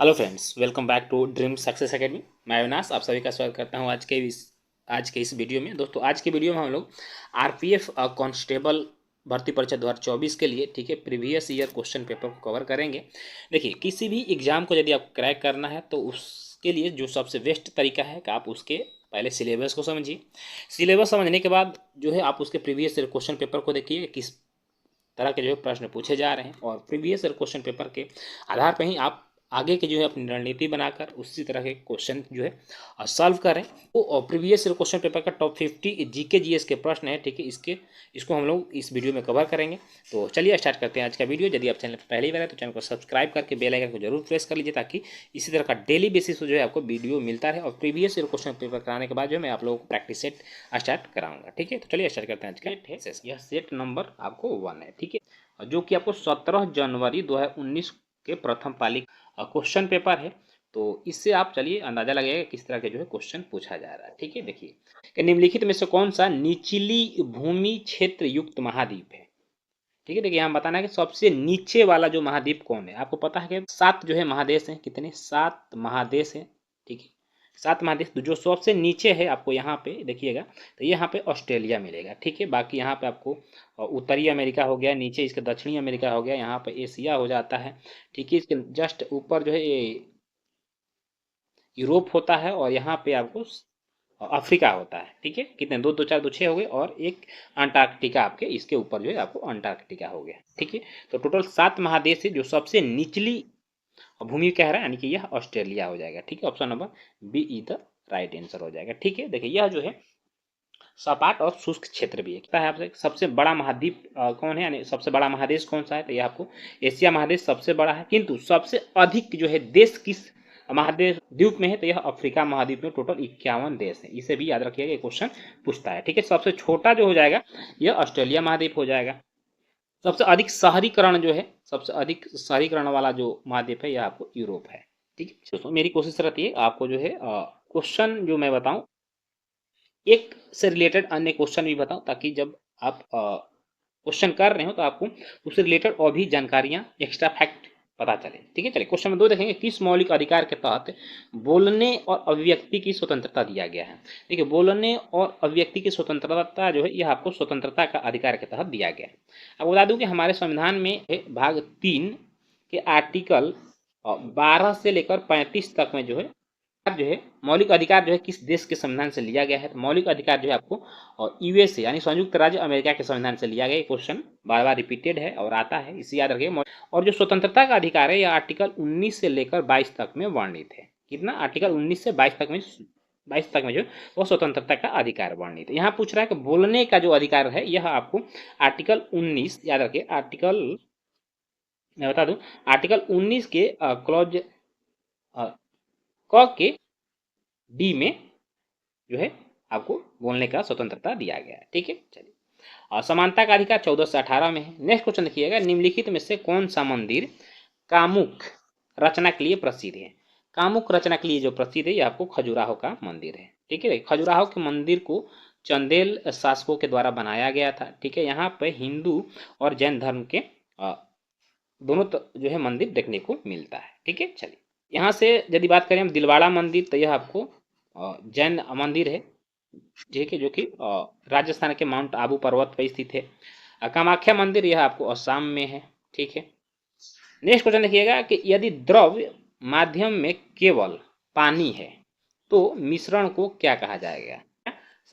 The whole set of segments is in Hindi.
Hello friends, welcome back to dream success academy. मैं अविनाश आप सभी का स्वागत करता हूं आज के इस वीडियो में। दोस्तों, आज के वीडियो में हम लोग आरपीएफ कांस्टेबल भर्ती परीक्षा 2024 के लिए ठीक है प्रीवियस ईयर क्वेश्चन पेपर को कवर करेंगे। देखिए, किसी भी एग्जाम को यदि आपको क्रैक करना है तो उसके लिए जो सबसे बेस्ट तरीका है कि आप उसके पहले सिलेबस को समझिए। सिलेबस समझने के बाद जो है आप उसके प्रीवियस ईयर क्वेश्चन पेपर को देखिए किस तरह के जो है प्रश्न पूछे जा रहे हैं, और प्रीवियस ईयर क्वेश्चन पेपर के आधार पर ही आप आगे की जो है अपनी रणनीति बनाकर उसी तरह के क्वेश्चन जो है सॉल्व करें। तो प्रीवियस ईयर क्वेश्चन पेपर का टॉप 50 जीके जीएस के प्रश्न है, ठीक है। इसको हम लोग इस वीडियो में कवर करेंगे। तो चलिए स्टार्ट करते हैं आज का वीडियो। यदि आप चैनल पर पहली बार है तो चैनल को सब्सक्राइब करके बेल आइकन को जरूर प्रेस कर लीजिए, ताकि इसी तरह का डेली बेसिस जो है आपको वीडियो मिलता रहे। और प्रीवियस ईयर क्वेश्चन पेपर कराने के बाद जो मैं आप लोगों को प्रैक्टिस सेट स्टार्ट कराऊंगा, ठीक है। तो चलिए स्टार्ट करते हैं। आज का यह सेट नंबर आपको 1 है, ठीक है, जो कि आपको 17 जनवरी 2019 के प्रथम पाली क्वेश्चन पेपर है। तो इससे आप चलिए अंदाजा लगाइएगा किस तरह के जो है क्वेश्चन पूछा जा रहा है, ठीक है। देखिए कि निम्नलिखित में से कौन सा निचली भूमि क्षेत्र युक्त महाद्वीप है, ठीक है। देखिए यहाँ बताना है कि सबसे नीचे वाला जो महाद्वीप कौन है। आपको पता है कि 7 जो है महादेश हैं, कितने 7 महादेश हैं, ठीक है। 7 महादेश, तो जो सबसे नीचे है आपको यहाँ पे देखिएगा तो यहाँ पे ऑस्ट्रेलिया मिलेगा, ठीक है। बाकी यहाँ पे आपको उत्तरी अमेरिका हो गया, नीचे इसके दक्षिणी अमेरिका हो गया, यहाँ पे एशिया हो जाता है, ठीक है। इसके जस्ट ऊपर जो है ये यूरोप होता है, और यहाँ पे आपको अफ्रीका होता है, ठीक है। कितने दो दो चार दो छः हो गए, और एक अंटार्कटिका आपके इसके ऊपर जो है आपको अंटार्कटिका हो गया, ठीक है। तो टोटल 7 महादेश है। जो सबसे निचली भूमि कह रहा है यानी कि यह ऑस्ट्रेलिया हो जाएगा, ठीक है। Option number B is the right answer हो जाएगा, ठीक है। देखिए यह जो है सपाट और शुष्क क्षेत्र भी है। क्या है आपसे सबसे बड़ा महाद्वीप कौन है, यानी सबसे बड़ा महादेश कौन सा है, तो यह आपको एशिया महादेश सबसे बड़ा है। किंतु सबसे अधिक जो है देश किस महादेश द्वीप में है, तो यह अफ्रीका महाद्वीप में टोटल 51 देश है। इसे भी याद रखिएगा, क्वेश्चन पूछता है, ठीक है। सबसे छोटा जो हो जाएगा यह ऑस्ट्रेलिया महाद्वीप हो जाएगा। सबसे अधिक शहरीकरण जो है, सबसे अधिक शहरीकरण वाला जो महाद्वीप है यह आपको यूरोप है, ठीक है। दोस्तों, मेरी कोशिश रहती है आपको जो है क्वेश्चन जो मैं बताऊं एक से रिलेटेड अन्य क्वेश्चन भी बताऊं, ताकि जब आप क्वेश्चन कर रहे हो तो आपको उससे रिलेटेड और भी जानकारियां एक्स्ट्रा फैक्ट पता चले, ठीक है। चलिए क्वेश्चन नंबर 2 देखेंगे। किस मौलिक अधिकार के तहत बोलने और अभिव्यक्ति की स्वतंत्रता दिया गया है। देखिए, बोलने और अभिव्यक्ति की स्वतंत्रता जो है यह आपको स्वतंत्रता का अधिकार के तहत दिया गया है। अब बता दूं कि हमारे संविधान में भाग 3 के आर्टिकल 12 से लेकर 35 तक में जो है मौलिक अधिकार जो है किस देश के संविधान से लिया गया है। तो मौलिक अधिकार जो है आपको और यूएसए यानी संयुक्त राज्य अमेरिका के संविधान से लिया गया। क्वेश्चन बार बार रिपीटेड है और आता है, इसे याद रखिए। और जो स्वतंत्रता का अधिकार है यह आर्टिकल 19 से लेकर 22 तक में वर्णित है। कितना, आर्टिकल 19 से 22 तक में जो वो स्वतंत्रता का अधिकार वर्णित है। यहाँ पूछ रहा है कि बोलने का जो अधिकार है यह आपको आर्टिकल 19 याद रखिए। आर्टिकल मैं बता दूं, आर्टिकल 19 के क्लॉज क के डी में जो है आपको बोलने का स्वतंत्रता दिया गया है, ठीक है। चलिए, और समानता का अधिकार 14 से 18 में है। नेक्स्ट क्वेश्चन देखिएगा। निम्नलिखित में से कौन सा मंदिर कामुक रचना के लिए प्रसिद्ध है। कामुक रचना के लिए जो प्रसिद्ध है यह आपको खजुराहो का मंदिर है, ठीक है। खजुराहो के मंदिर को चंदेल शासकों के द्वारा बनाया गया था, ठीक है। यहाँ पे हिंदू और जैन धर्म के दोनों जो है मंदिर देखने को मिलता है, ठीक है। चलिए, यहाँ से यदि बात करें हम दिलवाड़ा मंदिर, तो यह आपको जैन मंदिर है, ठीक है, जो कि राजस्थान के माउंट आबू पर्वत पर स्थित है। कामाख्या मंदिर यह आपको असम में है, ठीक है। नेक्स्ट क्वेश्चन देखिएगा कि यदि द्रव माध्यम में केवल पानी है तो मिश्रण को क्या कहा जाएगा।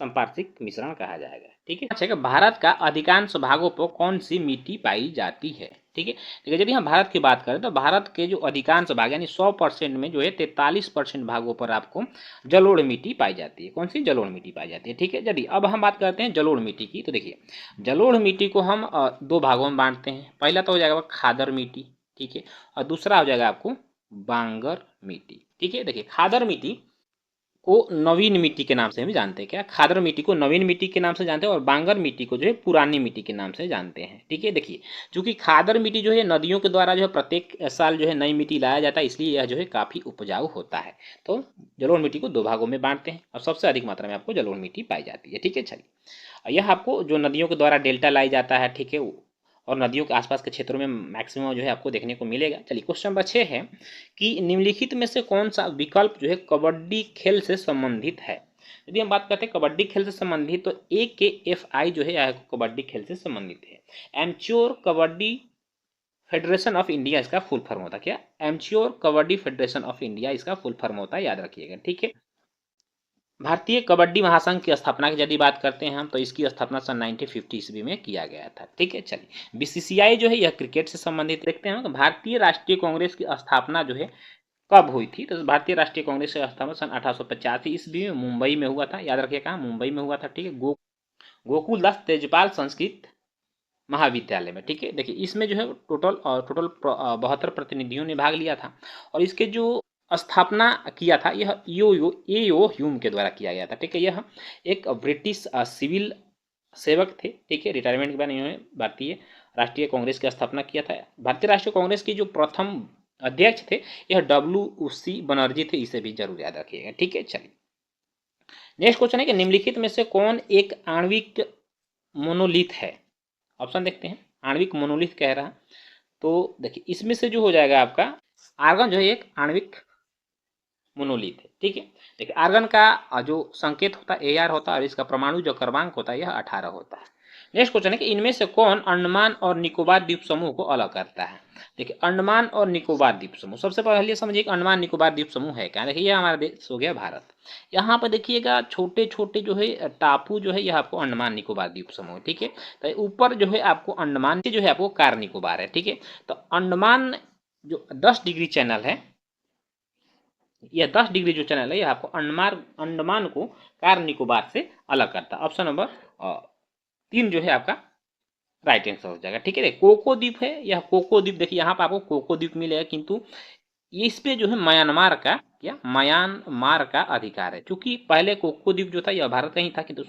संपार्श्विक मिश्रण कहा जाएगा, ठीक है। अच्छा, कि भारत का अधिकांश भागों पर कौन सी मिट्टी पाई जाती है, ठीक है। देखिए, यदि हम भारत की बात करें तो भारत के जो अधिकांश भाग यानी 100% में जो है 43% भागों पर आपको जलोढ़ मिट्टी पाई जाती है। कौन सी, जलोढ़ मिट्टी पाई जाती है, ठीक है। यदि अब हम बात करते हैं जलोढ़ मिट्टी की, तो देखिए जलोढ़ मिट्टी को हम 2 भागों में बांटते हैं। पहला तो हो जाएगा खादर मिट्टी, ठीक है, और दूसरा हो जाएगा आपको बांगर मिट्टी, ठीक है। देखिए, खादर मिट्टी को नवीन मिट्टी के नाम से हम जानते हैं। क्या, खादर मिट्टी को नवीन मिट्टी के नाम से जानते हैं, और बांगर मिट्टी को जो है पुरानी मिट्टी के नाम से जानते हैं, ठीक है। देखिए, चूंकि खादर मिट्टी जो है नदियों के द्वारा जो है प्रत्येक साल जो है नई मिट्टी लाया जाता है, इसलिए यह जो है काफ़ी उपजाऊ होता है। तो जलोढ़ मिट्टी को 2 भागों में बांटते हैं, और सबसे अधिक मात्रा में आपको जलोढ़ मिट्टी पाई जाती है, ठीक है। चलिए, यह आपको जो नदियों के द्वारा डेल्टा लाई जाता है, ठीक है, और नदियों के आसपास के क्षेत्रों में मैक्सिमम जो है आपको देखने को मिलेगा। चलिए क्वेश्चन नंबर 6 है कि निम्नलिखित में से कौन सा विकल्प जो है कबड्डी खेल से संबंधित है। यदि हम बात करते हैं कबड्डी खेल से संबंधित तो AKFI जो है यह कबड्डी खेल से संबंधित है। एमच्योर कबड्डी फेडरेशन ऑफ इंडिया इसका फुल फॉर्म होता है। क्या? एमच्योर कबड्डी फेडरेशन ऑफ इंडिया इसका फुल फॉर्म होता है, याद रखिएगा, ठीक है। भारतीय कबड्डी महासंघ की स्थापना की यदि बात करते हैं हम तो इसकी स्थापना सन 1950 ईस्वी में किया गया था, ठीक है। चलिए BCCI जो है यह क्रिकेट से संबंधित देखते हैं। तो भारतीय राष्ट्रीय कांग्रेस की स्थापना जो है कब हुई थी? तो भारतीय राष्ट्रीय कांग्रेस की स्थापना सन 1885 ईस्वी में मुंबई में हुआ था, याद रखिए कहाँ? मुंबई में हुआ था, ठीक है। गोकुलदास तेजपाल संस्कृत महाविद्यालय में, ठीक है। देखिए इसमें जो है टोटल 72 प्रतिनिधियों ने भाग लिया था और इसके जो स्थापना किया था यह एओ ह्यूम के द्वारा किया गया था, ठीक है। यह एक ब्रिटिश सिविल सेवक थे, ठीक है। रिटायरमेंट के बाद इन्होंने भारतीय राष्ट्रीय कांग्रेस की स्थापना किया था। भारतीय राष्ट्रीय कांग्रेस की जो प्रथम अध्यक्ष थे यह WC बनर्जी थे, इसे भी जरूर याद रखिएगा, ठीक है। चलिए नेक्स्ट क्वेश्चन है कि निम्नलिखित में से कौन एक आणविक मोनोलिथ है? ऑप्शन देखते हैं। आणविक मोनोलिथ कह रहा, तो देखिए इसमें से जो हो जाएगा आपका आर्गन जो है एक आणविक मोनोलिथ है, ठीक है। देखिए आर्गन का जो संकेत होता है AR होता है और इसका परमाणु जो क्रमांक होता है यह 18 होता है। नेक्स्ट क्वेश्चन है कि इनमें से कौन अंडमान और निकोबार द्वीप समूह को अलग करता है? देखिए अंडमान और निकोबार द्वीप समूह, सबसे पहले समझिए कि अंडमान निकोबार द्वीप समूह है क्या। देखिए ये हमारा देश हो गया भारत। यहाँ पर देखिएगा छोटे छोटे जो है टापू जो है यह आपको अंडमान निकोबार द्वीप समूह है, ठीक है। तो ऊपर जो है आपको अंडमान से जो है आपको कार निकोबार है, ठीक है। तो अंडमान जो 10 डिग्री चैनल है, यह 10 डिग्री जो चैनल है यह आपको अंडमान को कार निकोबार से अलग करता है। ऑप्शन नंबर 3 जो है आपका राइट आंसर हो जाएगा, ठीक है। कोको द्वीप है, यह कोको द्वीप, देखिए यहाँ पर आपको कोको द्वीप मिलेगा, किंतु इस पे जो है म्यांमार का अधिकार है, क्योंकि पहले कोको द्वीप जो था यह भारत का ही था, किंतु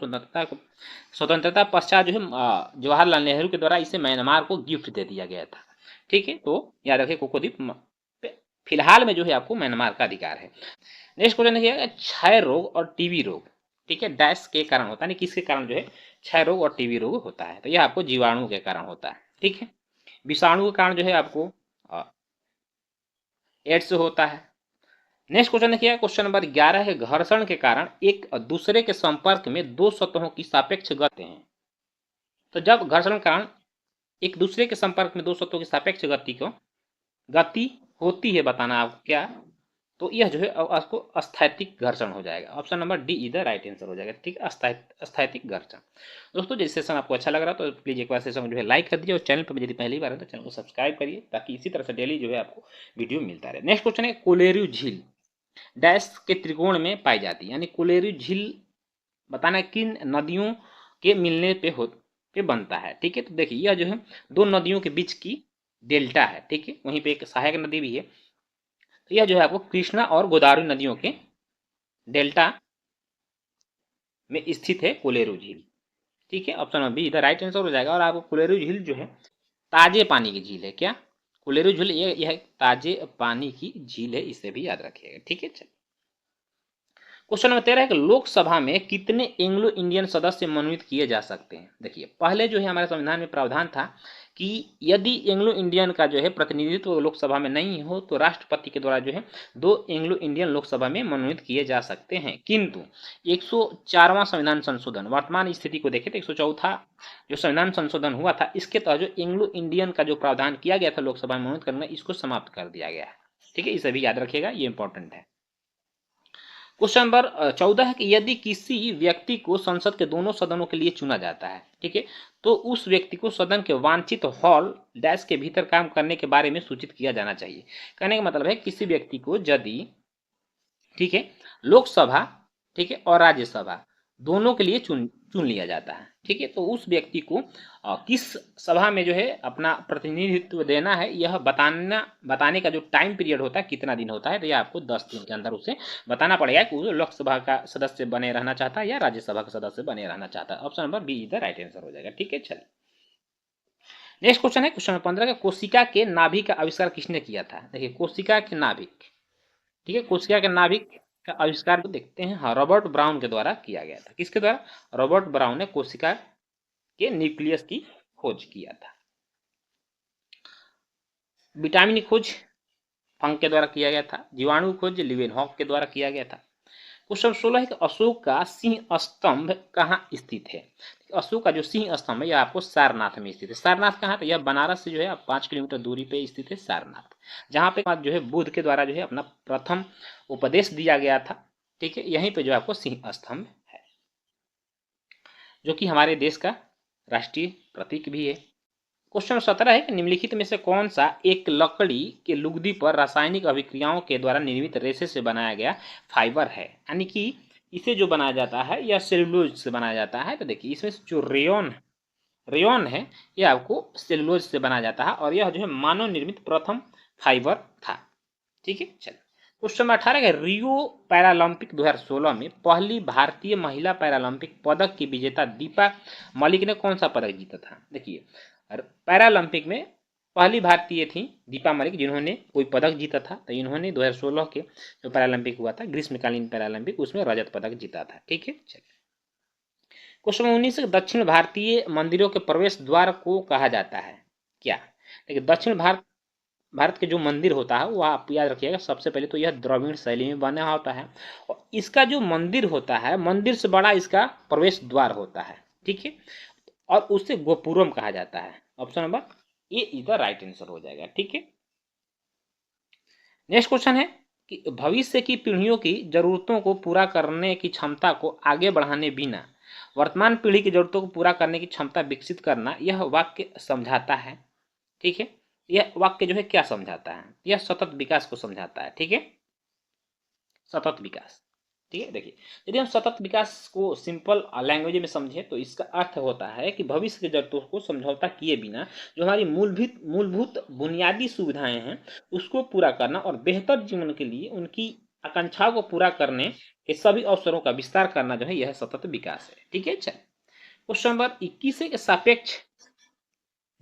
स्वतंत्रता पश्चात जो है जवाहरलाल नेहरू के द्वारा इसे म्यांमार को गिफ्ट दे दिया गया था, ठीक है। तो याद रखिए कोको द्वीप फिलहाल में जो है आपको म्यांमार का अधिकार है। नेक्स्ट क्वेश्चन देखिएगा क्षय रोग और टीबी रोग, ठीक है, डैश के कारण होता है, किसके कारण जो है क्षय रोग और टीबी रोग होता है? तो यह आपको जीवाणु के कारण होता है, ठीक है। विषाणु के कारण जो है आपको एड्स होता है। नेक्स्ट क्वेश्चन देखिए क्वेश्चन नंबर 11 है घर्षण के कारण एक दूसरे के संपर्क में दो सतहों की सापेक्ष गति है। तो जब घर्षण के कारण एक दूसरे के संपर्क में दो सतहों की सापेक्ष गति होती है, बताना आप क्या, तो यह जो है आपको अस्थैतिक घर्षण हो जाएगा। ऑप्शन नंबर डी इधर राइट आंसर हो जाएगा, ठीक है, अस्थैतिक घर्षण। दोस्तों जैसे सेशन आपको अच्छा लग रहा तो प्लीज एक बार सेशन जो है लाइक कर दीजिए और चैनल पर यदि पहली बार है तो चैनल को सब्सक्राइब करिए ताकि इसी तरह से डेली जो है आपको वीडियो मिलता रहे। नेक्स्ट क्वेश्चन है कोलेरू झील डैश के त्रिकोण में पाई जाती है, यानी कोलेरू झील बताना किन नदियों के मिलने पे बनता है, ठीक है। तो देखिए यह जो है दो नदियों के बीच की डेल्टा है, ठीक है, वहीं पे एक सहायक नदी भी है। तो यह जो है आपको कृष्णा और गोदावरी नदियों के डेल्टा में स्थित है कोलेरू झील, ठीक है। ऑप्शन नंबर बी इधर राइट आंसर हो जाएगा। और आपको कोलेरू झील जो है ताजे पानी की झील है, क्या कोलेरू झील यह ताजे पानी की झील है, इसे भी याद रखिएगा, ठीक है। चलिए क्वेश्चन नंबर 13 है कि लोकसभा में कितने एंग्लो इंडियन सदस्य मनोनीत किए जा सकते हैं? देखिए पहले जो है हमारे संविधान में प्रावधान था कि यदि एंग्लो इंडियन का जो है प्रतिनिधित्व लोकसभा में नहीं हो तो राष्ट्रपति के द्वारा जो है 2 एंग्लो इंडियन लोकसभा में मनोनीत किए जा सकते हैं, किंतु 104वां संविधान संशोधन वर्तमान स्थिति को देखें तो 104 जो संविधान संशोधन हुआ था इसके तहत जो एंग्लो इंडियन का जो प्रावधान किया गया था लोकसभा में मनोनीत करने, इसको समाप्त कर दिया गया है, ठीक है। इसे भी याद रखिएगा, ये इंपॉर्टेंट है। क्वेश्चन नंबर 14 है कि यदि किसी व्यक्ति को संसद के दोनों सदनों के लिए चुना जाता है, ठीक है, तो उस व्यक्ति को सदन के वांछित हॉल डैश के भीतर काम करने के बारे में सूचित किया जाना चाहिए। कहने का मतलब है किसी व्यक्ति को यदि, ठीक है, लोकसभा, ठीक है, और राज्यसभा दोनों के लिए चुन लिया जाता है, ठीक है, तो उस व्यक्ति को किस सभा में जो है अपना प्रतिनिधित्व देना है यह बताने का जो टाइम पीरियड होता है कितना दिन होता है, तो यह आपको 10 दिन के अंदर उसे बताना पड़ेगा कि वो लोकसभा का सदस्य बने रहना चाहता है या राज्यसभा का सदस्य बने रहना चाहता है। ऑप्शन नंबर बी इधर राइट आंसर हो जाएगा, ठीक है। चलिए नेक्स्ट क्वेश्चन है क्वेश्चन नंबर 15 का कोशिका के नाभिक का आविष्कार किसने किया था? देखिए कोशिका के नाभिक, ठीक है, कोशिका के नाभिक का आविष्कार को देखते हैं, हाँ, रॉबर्ट ब्राउन के द्वारा किया गया था। किसके द्वारा? रॉबर्ट ब्राउन ने कोशिका के न्यूक्लियस की खोज किया था। विटामिन की खोज फंक के द्वारा किया गया था। जीवाणु खोज लिवेनहॉक के द्वारा किया गया था। क्वेश्चन 16 है कि अशोक का सिंह स्तंभ कहाँ स्थित है। अशोक का जो सिंह स्तंभ है यह आपको सारनाथ में स्थित है। सारनाथ कहाँ, तो यह बनारस से जो है 5 किलोमीटर दूरी पे स्थित है सारनाथ, जहाँ पे जो है बुद्ध के द्वारा जो है अपना प्रथम उपदेश दिया गया था। ठीक है, यहीं पे जो आपको सिंह स्तंभ है, जो कि हमारे देश का राष्ट्रीय प्रतीक भी है। क्वेश्चन 17 है कि निम्नलिखित में से कौन सा एक लकड़ी के लुगदी पर रासायनिक अभिक्रियाओं के द्वारा निर्मित रेशे से बनाया गया फाइबर है, यानी कि इसे जो बनाया जाता है यह सेलुलोज से बनाया जाता है। तो देखिए इसमें जो रेयन है यह आपको सेलुलोज से बनाया जाता है और यह जो है मानव निर्मित प्रथम फाइबर था। ठीक है, चलिए क्वेश्चन नंबर 18 है रियो पैरालंपिक 2016 में पहली भारतीय महिला पैरालंपिक पदक की विजेता दीपा मलिक ने कौन सा पदक जीता था। देखिए पैरालंपिक में पहली भारतीय थी दीपा मलिक जिन्होंने कोई पदक जीता था। तो इन्होंने 2016 के जो पैरालंपिक हुआ था ग्रीष्मकालीन पैरालंपिक उसमें रजत पदक जीता था। ठीक है, चलिए क्वेश्चन 19 दक्षिण भारतीय मंदिरों के प्रवेश द्वार को कहा जाता है क्या। देखिए दक्षिण भारत के जो मंदिर होता है वो आप याद रखिएगा, सबसे पहले तो यह द्रविड़ शैली में बना होता है और इसका जो मंदिर होता है मंदिर से बड़ा इसका प्रवेश द्वार होता है। ठीक है, और उसे गोपुरम कहा जाता है। Option number A is the right answer हो जाएगा। ठीक है, नेक्स्ट क्वेश्चन है कि भविष्य की पीढ़ियों की जरूरतों को पूरा करने की क्षमता को आगे बढ़ाने बिना वर्तमान पीढ़ी की जरूरतों को पूरा करने की क्षमता विकसित करना यह वाक्य समझाता है। ठीक है, यह वाक्य जो है क्या समझाता है, यह सतत विकास को समझाता है। ठीक है, सतत विकास। ठीक है, देखिए यदि हम सतत विकास को सिंपल लैंग्वेज में समझें तो इसका अर्थ होता है कि भविष्य की जरूरतों को समझौता किए बिना जो हमारी मूलभूत बुनियादी सुविधाएं हैं उसको पूरा करना और बेहतर जीवन के लिए उनकी आकांक्षाओं को पूरा करने के सभी अवसरों का विस्तार करना जो है यह सतत विकास है। ठीक है, चल क्वेश्चन नंबर 21 है सापेक्ष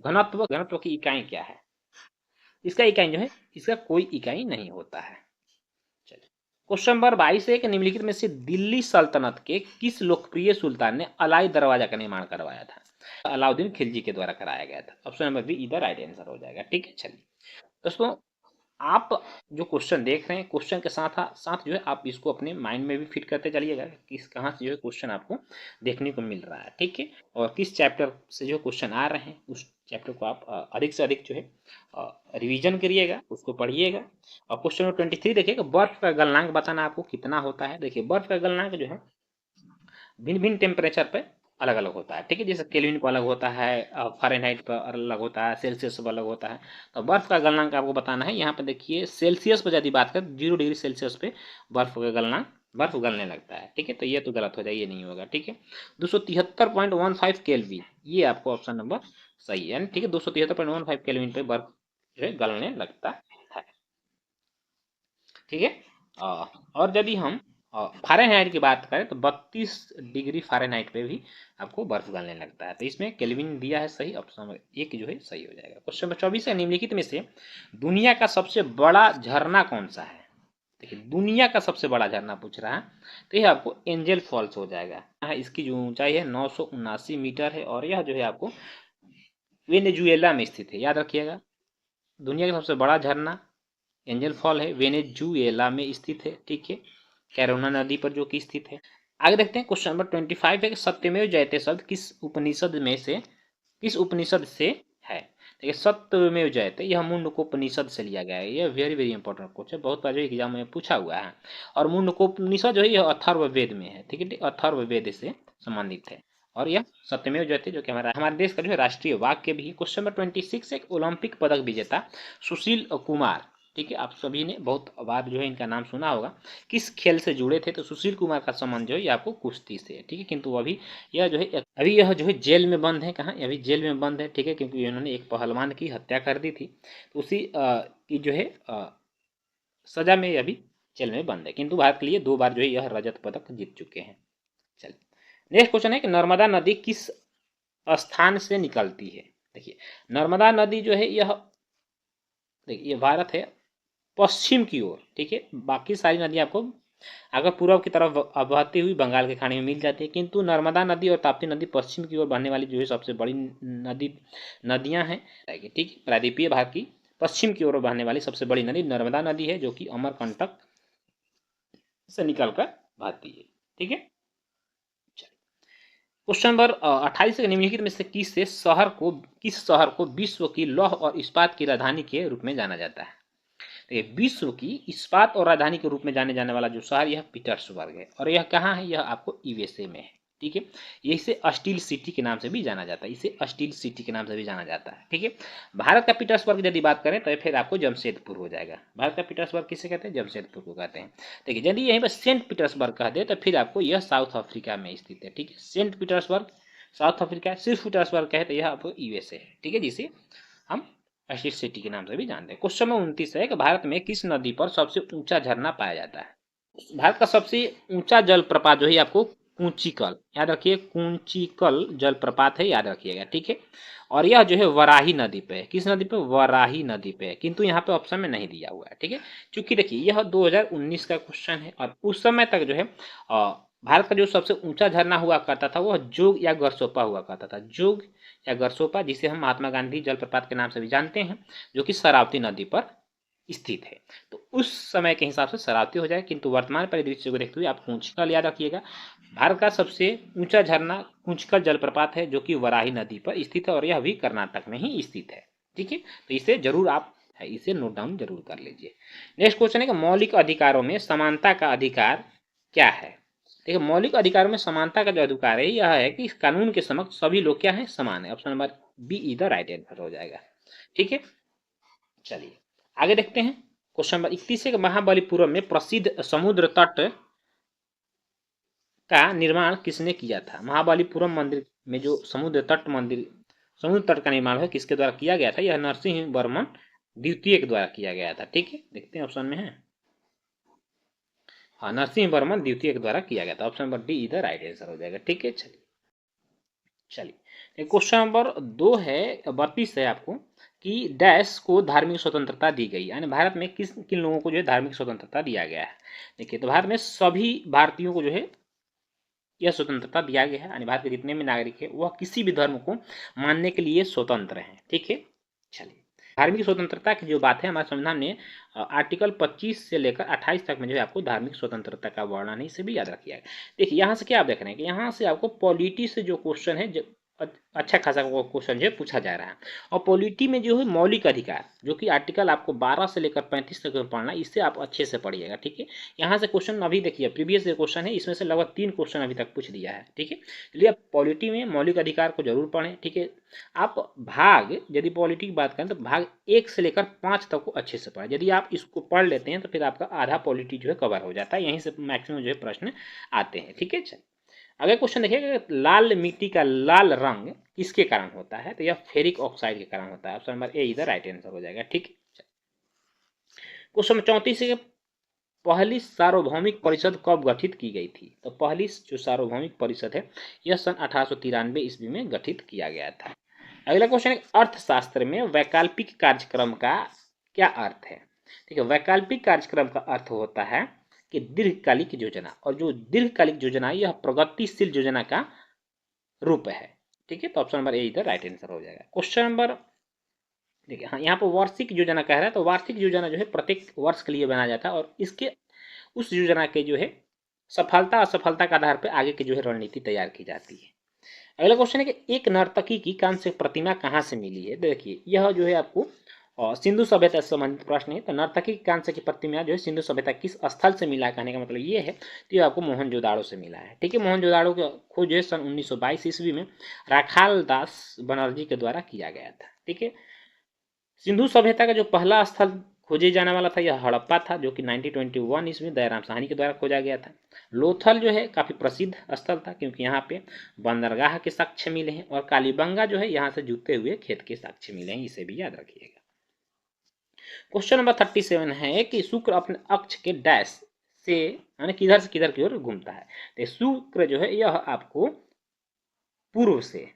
घनत्व की इकाई क्या है। इसका इकाई जो है इसका कोई इकाई नहीं होता है। चलिए क्वेश्चन नंबर 22 है कि निम्नलिखित में से दिल्ली सल्तनत के किस लोकप्रिय सुल्तान ने अलाई दरवाजा का निर्माण करवाया था। अलाउद्दीन खिलजी के द्वारा कराया गया था। ऑप्शन नंबर बी इधर राइट आंसर हो जाएगा। ठीक है, चलिए दोस्तों आप जो क्वेश्चन देख रहे हैं क्वेश्चन के साथ साथ जो है आप इसको अपने माइंड में भी फिट करते चलिएगा कि कहाँ से जो है क्वेश्चन आपको देखने को मिल रहा है। ठीक है, और किस चैप्टर से जो क्वेश्चन आ रहे हैं उस चैप्टर को आप अधिक से अधिक जो है रिवीजन करिएगा, उसको पढ़िएगा। और क्वेश्चन नंबर 23 देखिएगा बर्फ का गलनांक बताना आपको कितना होता है। देखिए बर्फ का गलनांक जो है भिन्न भिन्न टेम्परेचर पे अलग अलग होता है। ठीक है, जैसे केल्विन पर अलग होता है, फ़ारेनहाइट पर अलग होता है, सेल्सियस पर अलग होता है। तो बर्फ़ का गलनांक आपको बताना है। यहाँ पे देखिए सेल्सियस पर यदि बात करें 0 डिग्री सेल्सियस पे बर्फ़ गलने लगता है। ठीक है, तो ये तो गलत हो जाए, ये नहीं होगा। ठीक है, 273.15 केल्विन ये आपको ऑप्शन नंबर सही है। ठीक है, 273.15 केल्विन पे बर्फ जो है गलने लगता है। ठीक है, और यदि हम फ़ारेनहाइट की बात करें तो 32 डिग्री फ़ारेनहाइट पे भी आपको बर्फ गलने लगता है। तो इसमें केल्विन दिया है सही, ऑप्शन नंबर एक जो है सही हो जाएगा। क्वेश्चन नंबर 24 है निम्नलिखित में से दुनिया का सबसे बड़ा झरना कौन सा है। देखिए दुनिया का सबसे बड़ा झरना पूछ रहा है तो यह आपको एंजल फॉल्स हो जाएगा। इसकी जो ऊंचाई है 979 मीटर है और यह जो है आपको वेनेजुएला में स्थित है। याद रखिएगा दुनिया का सबसे बड़ा झरना एंजल फॉल है, वेनेजुएला में स्थित है। ठीक है, कैरोना नदी पर जो कि स्थित है। आगे देखते हैं क्वेश्चन नंबर 25 है कि सत्यमेव जयते शब्द किस उपनिषद से है। देखिए सत्यमेव जयते यह मुंडकोपनिषद से लिया गया है। यह वेरी वेरी इंपॉर्टेंट क्वेश्चन है, बहुत बार एग्जाम में पूछा हुआ है। और मुंडकोपनिषद जो है यह अथर्ववेद में है। ठीक है, अथर्ववेद से संबंधित है और यह सत्यमेव जयते जो कि हमारे देश का जो है राष्ट्रीय वाक्य भी है। क्वेश्चन नंबर 26 एक ओलंपिक पदक विजेता सुशील कुमार, ठीक है, आप सभी ने बहुत बार जो है इनका नाम सुना होगा, किस खेल से जुड़े थे। तो सुशील कुमार का संबंध जो है ये आपको कुश्ती से है। ठीक है, किंतु अभी यह जो है जेल में बंद है। कहाँ, अभी जेल में बंद है। ठीक है, क्योंकि इन्होंने एक पहलवान की हत्या कर दी थी तो उसी की जो है सजा में अभी जेल में बंद है, किंतु भारत के लिए 2 बार जो है यह रजत पदक जीत चुके हैं। चलिए नेक्स्ट क्वेश्चन है कि नर्मदा नदी किस स्थान से निकलती है। देखिए नर्मदा नदी जो है यह देखिए भारत है पश्चिम की ओर। ठीक है, बाकी सारी नदी आपको अगर पूर्व की तरफ बहती हुई बंगाल के खाड़ी में मिल जाती है, किंतु नर्मदा नदी और ताप्ती नदी पश्चिम की ओर बहने वाली जो है सबसे बड़ी नदियां हैं। ठीक है, प्रायद्वीपीय भाग की पश्चिम की ओर बहने वाली सबसे बड़ी नदी नर्मदा नदी है, जो कि अमरकंटक से निकलकर बहती है। ठीक है, क्वेश्चन नंबर 28 निम्नलिखित में से किस शहर को विश्व की लौह और इस्पात की राजधानी के रूप में जाना जाता है? देखिए, विश्व की इस्पात और राजधानी के रूप में जाने जाने वाला जो शहर यह पीटर्सबर्ग है, और यह कहाँ है? यह आपको यूएसए में है। ठीक है, इसे स्टील सिटी के नाम से भी जाना जाता है, इसे स्टील सिटी के नाम से भी जाना जाता है। ठीक है, भारत का पीटर्सबर्ग यदि बात करें तो फिर आपको जमशेदपुर हो जाएगा। भारत का पीटर्सबर्ग किसे कहते हैं? जमशेदपुर को कहते हैं। देखिए, यदि यहीं पर सेंट पीटर्सबर्ग कह दे तो फिर आपको यह साउथ अफ्रीका में स्थित है। ठीक है, सेंट पीटर्सबर्ग साउथ अफ्रीका, सिर्फ पीटर्सबर्ग कहे तो यह आपको यूएसए है। ठीक है, जिसे हम स्टील सिटी के नाम से भी जानते हैं। क्वेश्चन नंबर 29 है कि भारत में किस नदी पर सबसे ऊंचा झरना पाया जाता है? भारत का सबसे ऊंचा जलप्रपात जो है आपको कूंचिकल, याद रखिए, कूंचिकल जलप्रपात है, याद रखिएगा। ठीक है, और यह जो है वराही नदी पे है। किस नदी पे? वराही नदी पे है, किंतु यहाँ पे ऑप्शन में नहीं दिया हुआ है। ठीक है, क्योंकि देखिए यह 2019 का क्वेश्चन है, और उस समय तक जो है भारत का जो सबसे ऊंचा झरना हुआ करता था वह जोग या गरसोपा हुआ करता था, जोग या गरसोपा, जिसे हम महात्मा गांधी जलप्रपात के नाम से भी जानते हैं, जो कि शरावती नदी पर स्थित है। तो उस समय के हिसाब से शरावती हो जाए, किंतु वर्तमान परिदृश्य को देखते हुए आप कूंचिकल याद रखिएगा। भारत का सबसे ऊंचा झरना कूंचिकल जलप्रपात है, जो कि वराही नदी पर स्थित है, और यह भी कर्नाटक में ही स्थित है। ठीक है, तो इसे जरूर आप इसे नोट डाउन जरूर कर लीजिए। नेक्स्ट क्वेश्चन है कि मौलिक अधिकारों में समानता का अधिकार क्या है? देखिए, मौलिक अधिकारों में समानता का जो अधिकार है यह है कि इस कानून के समक्ष सभी लोग क्या है? समान है। ऑप्शन नंबर बी इधर राइट आंसर हो जाएगा। ठीक है, चलिए आगे देखते हैं। क्वेश्चन नंबर 31 है कि महाबलीपुरम में प्रसिद्ध समुद्र तट का निर्माण किसने किया था? महाबलीपुरम मंदिर में जो समुद्र तट का निर्माण है किसके द्वारा किया गया था? यह नरसिंह वर्मन द्वितीय के द्वारा किया गया था। ठीक है, देखते हैं ऑप्शन में है, हाँ, नरसिंह वर्मन द्वितीय के द्वारा किया गया था। ऑप्शन नंबर डी इधर राइट आंसर हो जाएगा। ठीक है, चलिए क्वेश्चन नंबर 2 है, 32 है आपको, कि डैश को धार्मिक स्वतंत्रता दी गई, यानी भारत में किन लोगों को जो है धार्मिक स्वतंत्रता दिया गया है? देखिए, तो भारत में सभी भारतीयों को जो है यह स्वतंत्रता दिया गया है, यानी भारत के जितने भी नागरिक है वह किसी भी धर्म को मानने के लिए स्वतंत्र हैं। ठीक है, चलिए धार्मिक स्वतंत्रता की जो बात है हमारे संविधान में आर्टिकल 25 से लेकर 28 तक में जो है आपको धार्मिक स्वतंत्रता का वर्णन है, इसे भी याद रखिएगा। देखिए, यहाँ से क्या आप देख रहे हैं कि यहाँ से आपको पॉलिटी से जो क्वेश्चन है अच्छा खासा क्वेश्चन जो है पूछा जा रहा है, और पॉलिटी में जो है मौलिक अधिकार, जो कि आर्टिकल आपको 12 से लेकर 35 तक में पढ़ना, इससे आप अच्छे से पढ़िएगा। ठीक है, यहाँ से क्वेश्चन अभी देखिए, प्रीवियस जो क्वेश्चन है इसमें से लगभग 3 क्वेश्चन अभी तक पूछ दिया है। ठीक है, इसलिए आप पॉलिटी में मौलिक अधिकार को जरूर पढ़ें। ठीक है, आप भाग, यदि पॉलिटी की बात करें तो भाग 1 से लेकर 5 तक को अच्छे से पढ़ें। यदि आप इसको पढ़ लेते हैं तो फिर आपका आधा पॉलिटी जो है कवर हो जाता है, यहीं से मैक्सिमम जो है प्रश्न आते हैं। ठीक है, चलिए अगला क्वेश्चन देखिएगा, लाल मिट्टी का लाल रंग किसके कारण होता है? तो यह फेरिक ऑक्साइड के कारण होता है। ऑप्शन नंबर ए इधर राइट आंसर हो जाएगा। ठीक है, क्वेश्चन नंबर 34 है, पहली सार्वभौमिक परिषद कब गठित की गई थी? तो पहली जो सार्वभौमिक परिषद है यह सन 1893 ईस्वी में गठित किया गया था। अगला क्वेश्चन है, अर्थशास्त्र में वैकल्पिक कार्यक्रम का क्या अर्थ है? ठीक है, वैकल्पिक कार्यक्रम का अर्थ होता है कि दीर्घकालिक योजना, और जो दीर्घकालिक योजना है यह प्रगतिशील योजना का रूप है। ठीक है, तो ऑप्शन नंबर ए इधर राइट आंसर हो जाएगा। क्वेश्चन नंबर देखिए, हाँ, यहाँ पर वार्षिक योजना कह रहा है, तो वार्षिक योजना जो है प्रत्येक वर्ष के लिए बनाया जाता है, और इसके उस योजना के जो है सफलता असफलता के आधार पर आगे की जो है रणनीति तैयार की जाती है। अगला क्वेश्चन है कि एक नर्तकी की कांस्य प्रतिमा कहाँ से मिली है? देखिए, यह जो है आपको सिंधु सभ्यता से संबंधित प्रश्न है। तो नर्तकी की कांस्य की प्रतिमा जो है सिंधु सभ्यता किस स्थल से मिला, कहने का मतलब ये है तो ये आपको मोहनजोदाड़ो से मिला है। ठीक है, मोहनजोदाड़ो की खोज जो है सन 1922 ईस्वी में राखाल दास बनर्जी के द्वारा किया गया था। ठीक है, सिंधु सभ्यता का जो पहला स्थल खोजे जाने वाला था यह हड़प्पा था, जो कि 1921 ईस्वी दयाराम साहनी के द्वारा खोजा गया था। लोथल जो है काफी प्रसिद्ध स्थल था, क्योंकि यहाँ पे बंदरगाह के साक्ष्य मिले हैं, और कालीबंगा जो है यहाँ से जुते हुए खेत के साक्ष्य मिले हैं, इसे भी याद रखिएगा। क्वेश्चन नंबर 37 है कि शुक्र अपने अक्ष के डैश से यानी किधर से किधर की ओर घूमता है? तो शुक्र जो है यह आपको पूर्व से,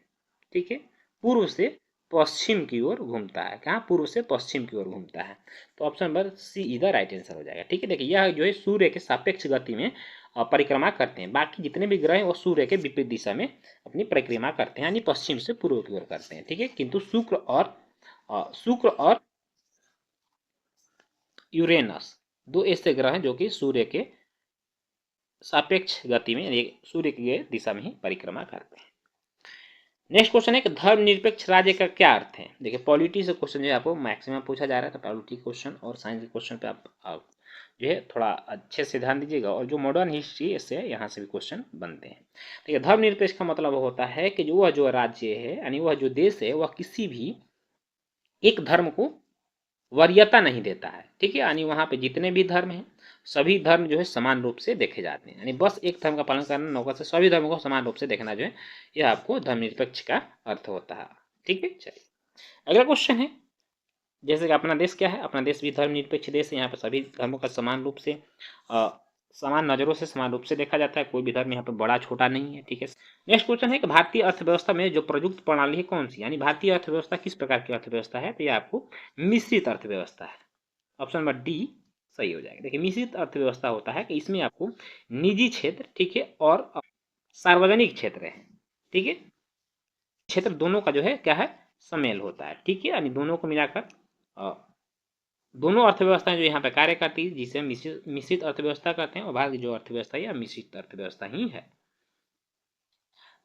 ठीक है, पूर्व से पश्चिम की ओर घूमता है। कहाँ? पूर्व से पश्चिम की ओर घूमता है। तो ऑप्शन नंबर सी इधर राइट आंसर हो जाएगा। ठीक है, देखिए यह जो है सूर्य के सापेक्ष गति में परिक्रमा करते हैं। बाकी जितने भी ग्रह हैं वो सूर्य के विपरीत दिशा में अपनी परिक्रमा करते हैं, यानी पश्चिम से पूर्व की ओर करते हैं। ठीक है, किंतु शुक्र और यूरेनस, 2 ऐसे ग्रह हैं जो कि सूर्य के सापेक्ष गति में, यानी सूर्य की दिशा में ही परिक्रमा करते हैं। नेक्स्ट क्वेश्चन है कि धर्मनिरपेक्ष राज्य का क्या अर्थ है। देखिए पॉलिटी से क्वेश्चन जो है आपको मैक्सिमम पूछा जा रहा है, तो पॉलिटी क्वेश्चन और साइंस के क्वेश्चन पे आप जो है थोड़ा अच्छे से ध्यान दीजिएगा, और जो मॉडर्न हिस्ट्री इससे यहाँ से भी क्वेश्चन बनते हैं। देखिए धर्मनिरपेक्ष का मतलब होता है कि जो राज्य है, यानी वह जो देश है, वह किसी भी एक धर्म को वरीयता नहीं देता है, ठीक है। यानी वहाँ पे जितने भी धर्म हैं, सभी धर्म जो है समान रूप से देखे जाते हैं, यानी बस एक धर्म का पालन करना नौका से सभी धर्मों को समान रूप से देखना जो है, यह आपको धर्मनिरपेक्ष का अर्थ होता है, ठीक है। चलिए अगला क्वेश्चन है, जैसे कि अपना देश क्या है, अपना देश भी धर्मनिरपेक्ष देश है। यहाँ पर सभी धर्मों का समान रूप से समान नज़रों से समान रूप से देखा जाता है, कोई भी धर्म यहाँ पर बड़ा छोटा नहीं है, ठीक है। नेक्स्ट क्वेश्चन है कि भारतीय अर्थव्यवस्था में जो प्रयुक्त प्रणाली है कौन सी, यानी भारतीय अर्थव्यवस्था किस प्रकार की अर्थव्यवस्था है, तो ये आपको मिश्रित अर्थव्यवस्था है। ऑप्शन नंबर डी सही हो जाएगा। देखिए मिश्रित अर्थव्यवस्था होता है कि इसमें आपको निजी क्षेत्र, ठीक है, और सार्वजनिक क्षेत्र है, ठीक है, क्षेत्र दोनों का जो है क्या है, सम्मेल होता है, ठीक है। यानी दोनों को मिलाकर दोनों अर्थव्यवस्थाएं जो यहाँ पे कार्य करती है, जिसे मिश्रित अर्थव्यवस्था कहते हैं, और भारत की जो अर्थव्यवस्था है मिश्रित अर्थव्यवस्था ही है।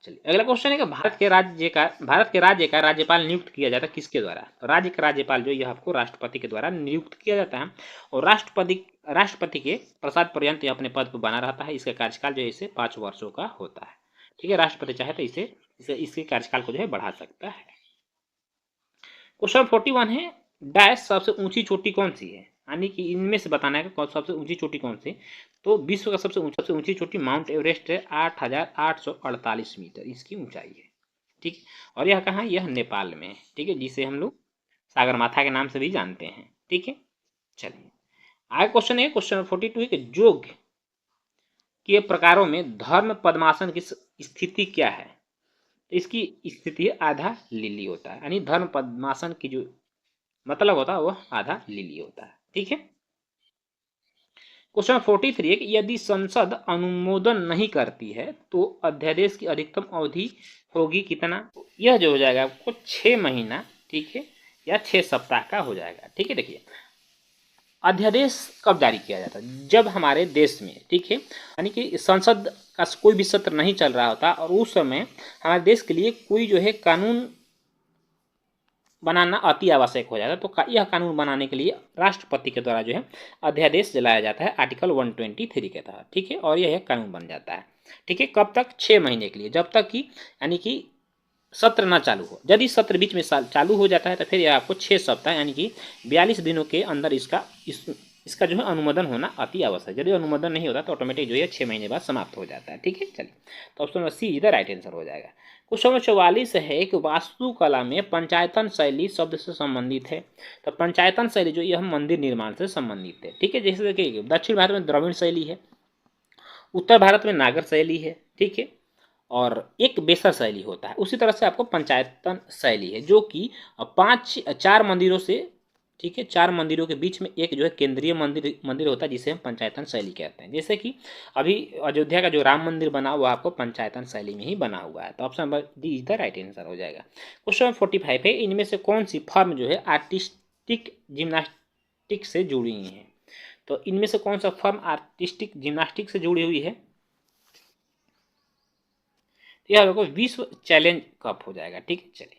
चलिए अगला क्वेश्चन है कि भारत के राज्य का राज्यपाल नियुक्त किया जाता है किसके द्वारा, तो राज्य का राज्यपाल जो यह आपको राष्ट्रपति के द्वारा नियुक्त किया जाता है, और राष्ट्रपति के प्रसाद पर्यंत यह अपने पद पर बना रहता है। इसका कार्यकाल जो है इसे 5 वर्षों का होता है, ठीक है। राष्ट्रपति चाहे तो इसके कार्यकाल को जो है बढ़ा सकता है। क्वेश्चन 41 है, डैश सबसे ऊंची चोटी कौन सी है, यानी कि इनमें से बताना है कि सबसे ऊंची चोटी कौन सी, तो विश्व का सबसे ऊंची चोटी माउंट एवरेस्ट है, 8,848 मीटर इसकी ऊंचाई है, ठीक। और यह कहाँ, यह नेपाल में है, ठीक है, जिसे हम लोग सागरमाथा के नाम से भी जानते हैं, ठीक है। चलिए आगे क्वेश्चन है, क्वेश्चन 42 है कि योग के प्रकारों में धर्म पद्मासन की स्थिति क्या है, तो इसकी स्थिति आधा लिली होता है, यानी धर्म पद्मासन की जो मतलब होता है वह आधा लिली होता है, ठीक है। क्वेश्चन 43 है कि यदि संसद अनुमोदन नहीं करती है तो अध्यादेश की अधिकतम अवधि होगी कितना, यह जो हो जाएगा आपको 6 महीना, ठीक है, या 6 सप्ताह का हो जाएगा, ठीक है। देखिए अध्यादेश कब जारी किया जाता है, जब हमारे देश में, ठीक है, यानी कि संसद का कोई भी सत्र नहीं चल रहा होता, और उस समय हमारे देश के लिए कोई जो है कानून बनाना अति आवश्यक हो जाता है, तो यह कानून बनाने के लिए राष्ट्रपति के द्वारा जो है अध्यादेश जलाया जाता है आर्टिकल 123 के तहत, ठीक है, और यह कानून बन जाता है, ठीक है। कब तक, 6 महीने के लिए, जब तक कि यानी कि सत्र ना चालू हो। यदि सत्र बीच में चालू हो जाता है तो फिर यह आपको 6 सप्ताह यानी कि 42 दिनों के अंदर इसका जो है अनुमोदन होना अति आवश्यक है। यदि अनुमोदन नहीं होता तो ऑटोमेटिक जो है 6 महीने बाद समाप्त हो जाता है, ठीक है। चलिए तो ऑप्शन नंबर सी इधर राइट आंसर हो जाएगा। क्वेश्चन नंबर 44 है कि वास्तुकला में पंचायतन शैली शब्द से संबंधित है, तो पंचायतन शैली जो यह मंदिर निर्माण से संबंधित है, ठीक है। जैसे देखिए दक्षिण भारत में द्रविड़ शैली है, उत्तर भारत में नागर शैली है, ठीक है, और एक बेसर शैली होता है। उसी तरह से आपको पंचायतन शैली है जो कि 4 मंदिरों से, ठीक है, 4 मंदिरों के बीच में एक जो है केंद्रीय मंदिर होता है जिसे हम पंचायतन शैली कहते हैं। जैसे कि अभी अयोध्या का जो राम मंदिर बना वो आपको पंचायतन शैली में ही बना हुआ है, तो option number D is the right answer हो जाएगा। क्वेश्चन 45 है, इनमें से कौन सी फर्म जो है आर्टिस्टिक जिम्नास्टिक से जुड़ी हुई है, तो इनमें से कौन सा फर्म आर्टिस्टिक जिम्नास्टिक से जुड़ी हुई है, यह देखो विश्व चैलेंज कप हो जाएगा, ठीक है। चलिए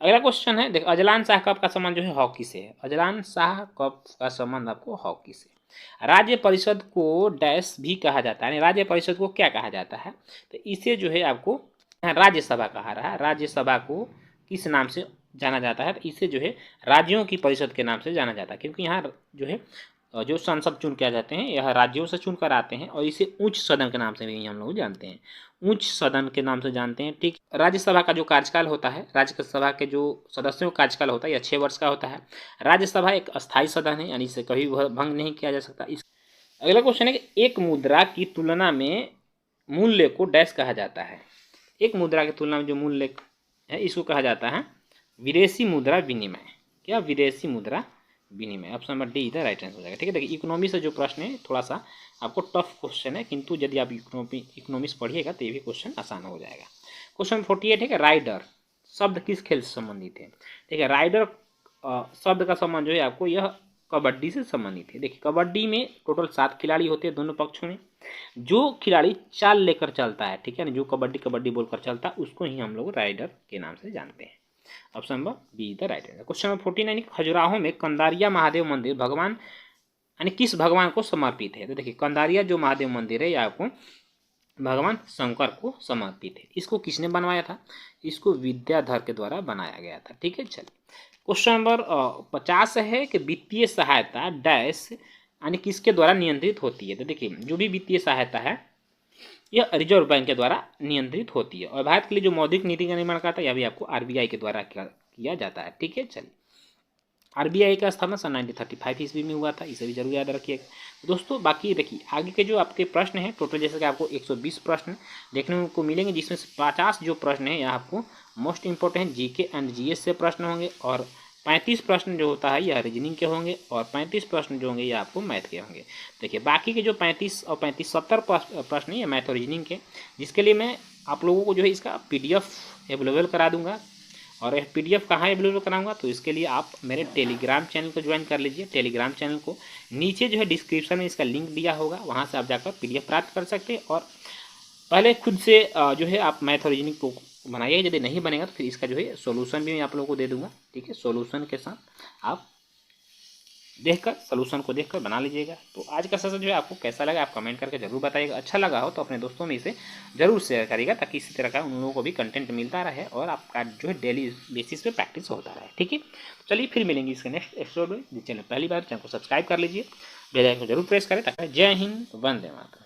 अगला क्वेश्चन है, देखो अजलान शाह कप का संबंध जो है हॉकी से है। अजलान शाह कप का संबंध आपको हॉकी से। राज्य परिषद को डैश भी कहा जाता है, राज्य परिषद को क्या कहा जाता है, तो इसे जो है आपको राज्यसभा कहा रहा है। राज्यसभा को किस नाम से जाना जाता है, तो इसे जो है राज्यों की परिषद के नाम से जाना जाता है, क्योंकि यहाँ जो है जो सांसद चुन के आ जाते हैं यह राज्यों से चुन कर आते हैं, और इसे उच्च सदन के नाम से भी हम लोग जानते हैं, उच्च सदन के नाम से जानते हैं, ठीक। राज्यसभा का जो कार्यकाल होता है, राज्यसभा के जो सदस्यों का कार्यकाल होता है यह 6 वर्ष का होता है। राज्यसभा एक अस्थायी सदन है, यानी इसे कभी भंग नहीं किया जा सकता। अगला क्वेश्चन है कि एक मुद्रा की तुलना में मूल्य को डैश कहा जाता है। एक मुद्रा की तुलना में जो मूल्य है इसको कहा जाता है विदेशी मुद्रा विनिमय। क्या, विदेशी मुद्रा विनिमय। ऑप्शन नंबर डी इधर राइट आंसर हो जाएगा, ठीक है। देखिए इकोनॉमी से जो प्रश्न है थोड़ा सा आपको टफ क्वेश्चन है, किंतु यदि आप इकोनॉमिक्स पढ़िएगा तो ये भी क्वेश्चन आसान हो जाएगा। क्वेश्चन 48 है कि राइडर शब्द किस खेल से संबंधित है। देखिए राइडर शब्द का संबंध जो है आपको यह कबड्डी से संबंधित है। देखिए कबड्डी में टोटल 7 खिलाड़ी होते हैं दोनों पक्षों में। जो खिलाड़ी चाल लेकर चलता है, ठीक है ना, जो कबड्डी कबड्डी बोलकर चलता है उसको ही हम लोग राइडर के नाम से जानते हैं। Option number be the right answer. Question number 49, Khajuraho में कंदारिया महादेव मंदिर भगवान यानी किस भगवान को समर्पित है? तो देखिए कंदारिया जो महादेव मंदिर है ये आपको भगवान शंकर को समर्पित है। इसको किसने बनवाया था? इसको विद्याधर के द्वारा बनाया गया था। ठीक है, चलिए क्वेश्चन नंबर 50 है कि वित्तीय सहायता डैश यानी किसके द्वारा नियंत्रित होती है? तो देखिए जो भी वित्तीय सहायता है यह रिजर्व बैंक के द्वारा नियंत्रित होती है। और भारत के लिए जो मौद्रिक नीति का निर्माण करता है यह भी आपको आरबीआई के द्वारा किया जाता है। ठीक है, चलिए आरबीआई का स्थापना सन 1935 ईस्वी में हुआ था, इसे भी जरूर याद रखिएगा। दोस्तों बाकी देखिए आगे के जो आपके प्रश्न हैं टोटल जैसे कि आपको 120 प्रश्न देखने को मिलेंगे, जिसमें से 50 जो प्रश्न हैं यह आपको most important GK and GS से प्रश्न होंगे, और 35 प्रश्न जो होता है यह रीजनिंग के होंगे, और 35 प्रश्न जो होंगे ये आपको मैथ के होंगे। देखिए बाकी के जो 35 और 35 70 प्रश्न ये मैथ और रीजनिंग के, जिसके लिए मैं आप लोगों को जो है इसका PDF अवेलेबल करा दूंगा। और यह PDF कहाँ अवेलेबल कराऊंगा? तो इसके लिए आप मेरे टेलीग्राम चैनल को ज्वाइन कर लीजिए। टेलीग्राम चैनल को नीचे जो है डिस्क्रिप्शन में इसका लिंक दिया होगा, वहाँ से आप जाकर PDF प्राप्त कर सकते हैं। और पहले खुद से जो है आप मैथ और रीजनिंग को बनाइए, यदि नहीं बनेगा तो फिर इसका जो है सोल्यूशन भी मैं आप लोगों को दे दूंगा। ठीक है, सोल्यूशन के साथ आप देखकर सोल्यूशन को देखकर बना लीजिएगा। तो आज का सेशन जो है आपको कैसा लगा आप कमेंट करके जरूर बताइएगा। अच्छा लगा हो तो अपने दोस्तों में इसे जरूर शेयर करिएगा, ताकि इसी तरह का उन लोगों को भी कंटेंट मिलता रहे और आपका जो है डेली बेसिस पे प्रैक्टिस होता रहे। ठीक है, चलिए फिर मिलेंगे इसके नेक्स्ट एपिसोड में। जिस चैनल पहली बार चैनल को सब्सक्राइब कर लीजिए, बेल आइकन को जरूर प्रेस करें। ताकि जय हिंद, वंदे मातरम।